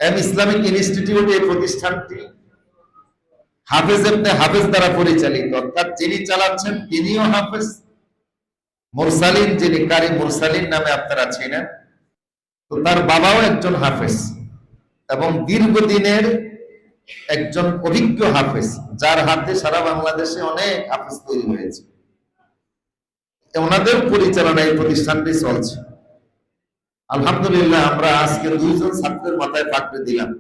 M Islamic institute এই প্রতিষ্ঠানটি হাফেজ ইবনে হাফেজ দ্বারা পরিচালিত, অর্থাৎ যিনি চালাচ্ছেন তিনিও হাফেজ, মুরসালিন যিনি কারি মুরসালিন নামে আপনারা চেনেন, তো তার বাবাও একজন হাফেজ এবং দীর্ঘদিনের একজন অভিজ্ঞ হাফেজ, যার হাতে সারা বাংলাদেশে অনেক হাফেজ তৈরি হয়েছে। ওনাদের পরিচালনায় এই প্রতিষ্ঠানটি চলছে। আলহামদুলিল্লাহ, আমরা আজকে 2 জন ছাত্রের মাথায় পাকড়ে দিলাম।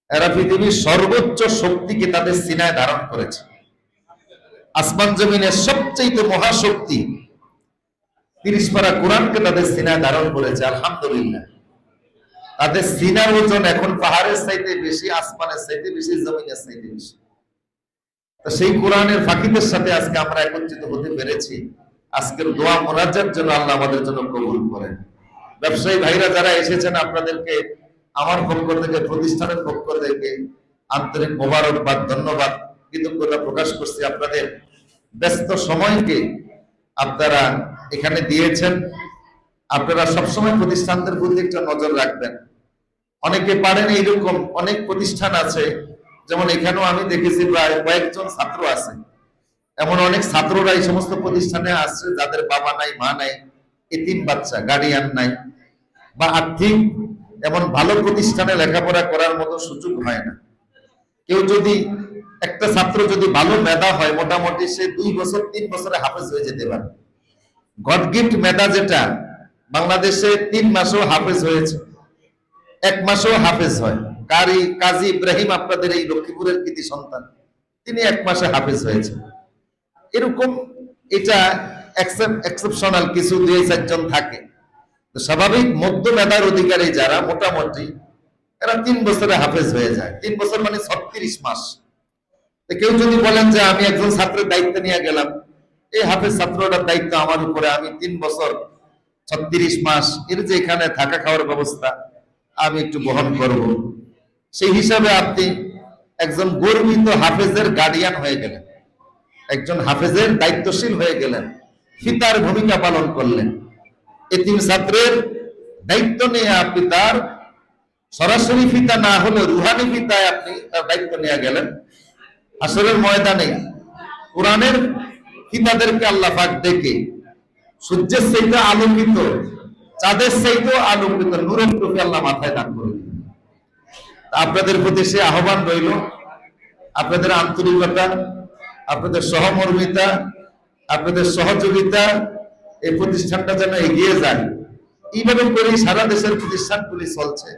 এরা পৃথিবীর সর্বোচ্চ শক্তিকে তাদের সিনায় ধারণ করেছে। আসমান জমিনের সবচেয়ে মহাশক্তি 30 পারা কোরআনকে তাদের সিনায় ধারণ করেছে। আলহামদুলিল্লাহ, তাদের সিনার ওজন এখন পাহাড়ের চাইতে বেশি, আসমানের চাইতে বেশি, জমিনের চাইতে বেশি। তো সেই কোরআনের ফাঁকিদের সাথে আজকে আমরা একত্রিত হতে পেরেছি। আজকের দোয়া মোনাজাতের জন্য আল্লাহ আমাদের জন্য কবুল করেন। ব্যবসায়ী ভাইরা যারা এসেছেন, আপনাদেরকে আমার পক্ষ থেকে, প্রতিষ্ঠানের পক্ষ থেকে আন্তরিক মোবারকবাদ, ধন্যবাদ, কৃতজ্ঞতা প্রকাশ করছি। আপনাদের ব্যস্ত সময়কে আপনারা এখানে দিয়েছেন। আপনারা সবসময় প্রতিষ্ঠানদের প্রতি একটা নজর রাখবেন। অনেকে পারেন, এইরকম অনেক প্রতিষ্ঠান আছে, যেমন এখানেও আমি দেখেছি প্রায় কয়েকজন ছাত্র আছে। এমন অনেক ছাত্ররা এই সমস্ত প্রতিষ্ঠানে আসছে যাদের বাবা নাই, মা নাই, এতিম বাচ্চা, গার্ডিয়ান নাই, বা আর্থিক এমন ভালো প্রতিষ্ঠানে লেখাপড়া করার মতো সুযোগ হয় না। কেউ যদি, একটা ছাত্র যদি ভালো মেধা হয়, মোটামুটি সে 2 বছর 3 বছরে হাফেজ হয়ে যেতে পারে। গড গিফট মেধা যেটা, বাংলাদেশে 3 মাসেও হাফেজ হয়েছে, 1 মাসেও হাফেজ হয়। কাজী ইব্রাহিম, আপনাদের এই লক্ষ্মীপুরের কৃতি সন্তান, তিনি 1 মাসে হাফেজ হয়েছে। এরকম এটা এক্সেপশনাল কিছু 2-4 জন থাকে। স্বাভাবিক মধ্য মেধার অধিকারী যারা, মোটামুটি এরা 3 বছরে হাফেজ হয়ে যায়। 3 বছর মানে 36 মাস। কেউ যদি বলেন যে আমি একজন ছাত্রের দায়িত্ব নিয়ে গেলাম, এই হাফেজ ছাত্রটার দায়িত্ব আমার উপরে, আমি 3 বছর 36 মাস এর যে এখানে থাকা খাওয়ার ব্যবস্থা আমি একটু বহন করব, সেই হিসাবে আপনি একজন গর্বিত হাফেজের গার্ডিয়ান হয়ে গেলেন, একজন হাফেজের দায়িত্বশীল হয়ে গেলেন, পিতার ভূমিকা পালন করলেন। এতিম ছাত্রের দায়িত্ব নিয়ে আপনি তার সরাসরি পিতা না হলে রুহানি পিতায় আপনি তার দায়িত্ব নিয়ে গেলেন। হাসরের ময়দানে কোরআনের পিতাদেরকে আল্লাহ পাক ডেকে সূর্যের চাইতে আলোকিত, চাঁদের চাইতেও আলোকিত নূরের টুপি আল্লাহ মাথায় দান করে দিলেন। আপনাদের প্রতি সে আহ্বান রইল, আপনাদের আন্তরিকতা, আপনাদের সহমর্মিতা, আপনাদের সহযোগিতা, এই প্রতিষ্ঠানটা যেন এগিয়ে যায়। এইভাবে করে সারা দেশের প্রতিষ্ঠানগুলি চলছে।